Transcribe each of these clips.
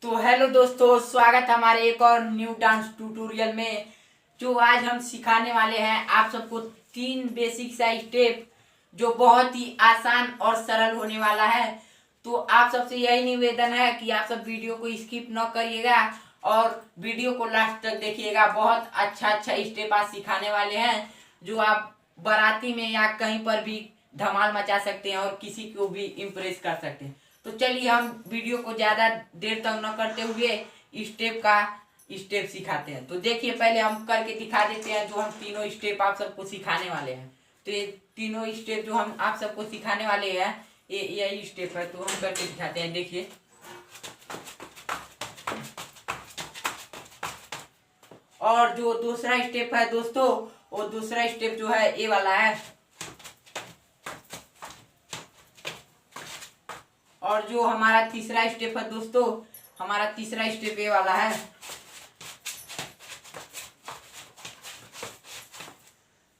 तो हेलो दोस्तों, स्वागत है हमारे एक और न्यू डांस ट्यूटोरियल में। जो आज हम सिखाने वाले हैं आप सबको 3 बेसिक सा स्टेप जो बहुत ही आसान और सरल होने वाला है। तो आप सबसे यही निवेदन है कि आप सब वीडियो को स्किप न करिएगा और वीडियो को लास्ट तक देखिएगा। बहुत अच्छा स्टेप आज सिखाने वाले हैं जो आप बाराती में या कहीं पर भी धमाल मचा सकते हैं और किसी को भी इम्प्रेस कर सकते हैं। तो चलिए हम वीडियो को ज़्यादा देर तक न करते हुए स्टेप सिखाते हैं। तो देखिए, पहले हम करके दिखा देते हैं जो हम तीनों स्टेप आप सबको सिखाने वाले हैं। तो ये तीनों स्टेप जो हम आप सबको सिखाने वाले हैं ये यही स्टेप है। तो हम करके दिखाते हैं। देखिए, और जो दूसरा स्टेप है दोस्तों, वो दूसरा स्टेप जो है ये वाला है। और जो हमारा तीसरा स्टेप है दोस्तों, हमारा तीसरा स्टेप ये वाला है।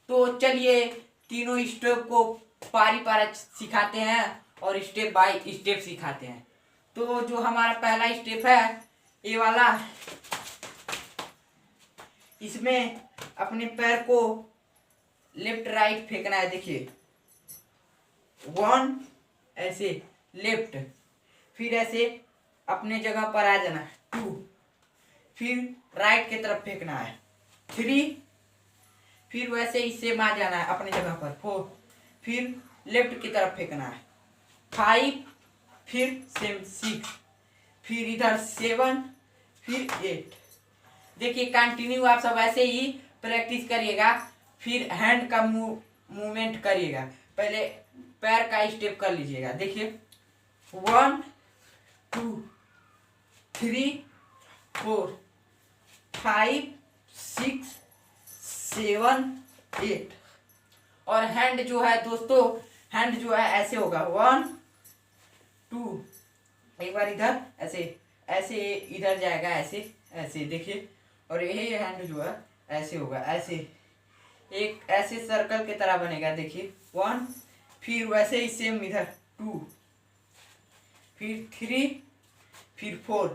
तो चलिए तीनों स्टेप को पारी पारी सिखाते हैं और स्टेप बाय स्टेप सिखाते हैं। तो जो हमारा पहला स्टेप है ये वाला, इसमें अपने पैर को लेफ्ट राइट फेंकना है। देखिए, 1 ऐसे लेफ्ट, फिर ऐसे अपने जगह पर आ जाना है 2, फिर राइट की तरफ फेंकना है 3, फिर वैसे ही सेम आ जाना है अपने जगह पर 4, फिर लेफ्ट की तरफ फेंकना है 5, फिर सेम 6, फिर इधर 7, फिर 8। देखिए कंटिन्यू आप सब ऐसे ही प्रैक्टिस करिएगा। फिर हैंड का मूवमेंट करिएगा। पहले पैर का स्टेप कर लीजिएगा। देखिए 1 2 3 4 5 6 7 8। और हैंड जो है दोस्तों, हैंड जो है ऐसे होगा 1 2, एक बार इधर ऐसे ऐसे इधर जाएगा ऐसे ऐसे। देखिए, और यही हैंड जो है ऐसे होगा, ऐसे एक ऐसे सर्कल की तरह बनेगा। देखिए 1, फिर वैसे ही सेम इधर 2, फिर 3, फिर 4।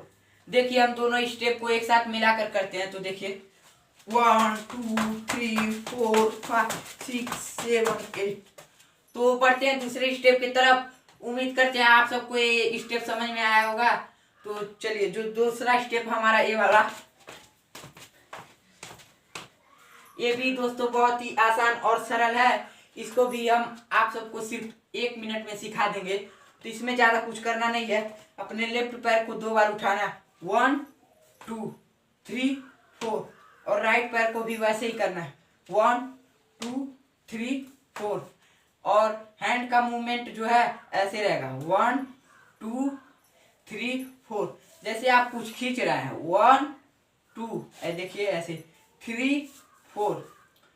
देखिए हम दोनों स्टेप को एक साथ मिलाकर करते हैं। तो देखिए 1 2 3 4 5 6 7 8। तो बढ़ते हैं दूसरे स्टेप की तरफ। उम्मीद करते हैं आप सबको ये स्टेप समझ में आया होगा। तो चलिए, जो दूसरा स्टेप हमारा ये वाला, ये भी दोस्तों बहुत ही आसान और सरल है। इसको भी हम आप सबको सिर्फ 1 मिनट में सिखा देंगे। तो इसमें ज़्यादा कुछ करना नहीं है। अपने लेफ्ट पैर को 2 बार उठाना है 1 2 3 4, और राइट पैर को भी वैसे ही करना है 1 2 3 4। और हैंड का मूवमेंट जो है ऐसे रहेगा 1 2 3 4। जैसे आप कुछ खींच रहे हैं 1 2, देखिए ऐसे 3 4।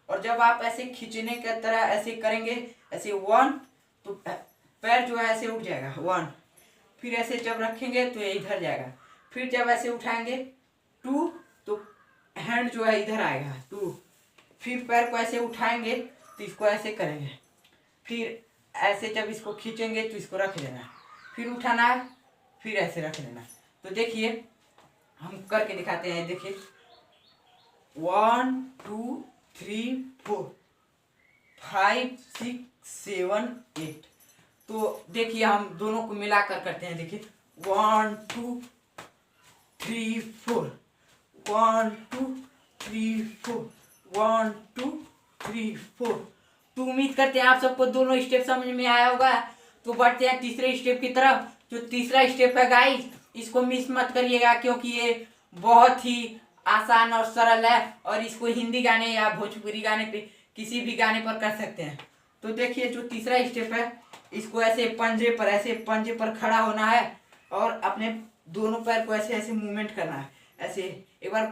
और जब आप ऐसे खींचने की तरह ऐसे करेंगे, ऐसे 1, तो पैर जो है ऐसे उठ जाएगा 1, फिर ऐसे जब रखेंगे तो ये इधर जाएगा। फिर जब ऐसे उठाएंगे 2, तो हैंड जो है इधर आएगा 2, फिर पैर को ऐसे उठाएंगे तो इसको ऐसे करेंगे। फिर ऐसे जब इसको खींचेंगे तो इसको रख देना, फिर उठाना है, फिर ऐसे रख देना। तो देखिए हम करके दिखाते हैं। देखिए 1 2 3 4 5 6 7 8। तो देखिए हम दोनों को मिलाकर करते हैं। देखिए 1 2 3 4 1 2 3 4 1 2 3 4। तो उम्मीद करते हैं आप सबको दोनों स्टेप समझ में आया होगा। तो बढ़ते हैं तीसरे स्टेप की तरफ। जो तीसरा स्टेप है गाइस, इसको मिस मत करिएगा क्योंकि ये बहुत ही आसान और सरल है और इसको हिंदी गाने या भोजपुरी गाने पे किसी भी गाने पर कर सकते हैं। तो देखिए जो तीसरा स्टेप है, इसको ऐसे पंजे पर खड़ा होना है और अपने दोनों पैर को ऐसे ऐसे मूवमेंट करना है। ऐसे एक बार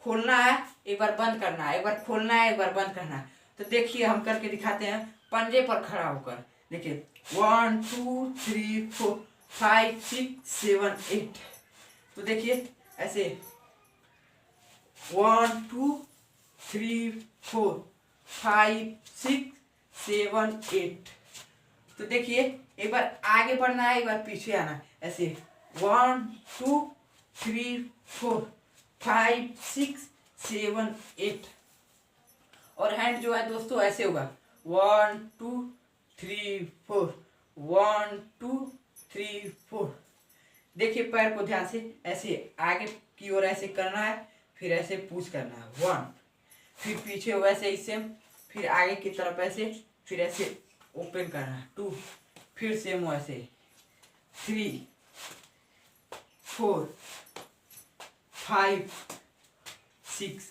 खोलना है, एक बार बंद करना है, एक बार खोलना है, एक बार बंद करना है। तो देखिए हम करके दिखाते हैं पंजे पर खड़ा होकर। देखिए 1 2 3 4 5 6 7 8। तो देखिए ऐसे 1 2 3 4 5 6 7 8। तो देखिए एक बार आगे बढ़ना है, एक बार पीछे आना है। ऐसे 1 2 3 4 5 6 7 8। और हैंड जो है दोस्तों ऐसे होगा 1 2 3 4 1 2 3 4। देखिए पैर को ध्यान से ऐसे आगे की ओर ऐसे करना है, फिर ऐसे पुश करना है 1, फिर पीछे वैसे ही सेम, फिर आगे की तरफ ऐसे, फिर ऐसे ओपन करना है 2, फिर सेम वैसे 3 4 5 6।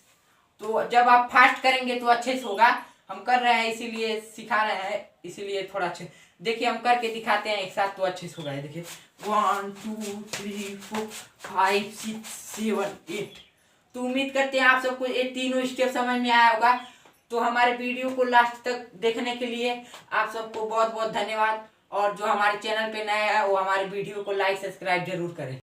तो जब आप फास्ट करेंगे तो अच्छे से होगा। हम कर रहे हैं इसीलिए सिखा रहे हैं, इसीलिए थोड़ा अच्छे। देखिए हम करके दिखाते हैं एक साथ तो अच्छे से होगा। देखिए 1 2 3 4 5 6 7 8। तो उम्मीद करते हैं आप सबको ये तीनों स्टेप समझ में आया होगा। तो हमारे वीडियो को लास्ट तक देखने के लिए आप सबको बहुत बहुत धन्यवाद। और जो हमारे चैनल पे नया है वो हमारे वीडियो को लाइक सब्सक्राइब जरूर करें।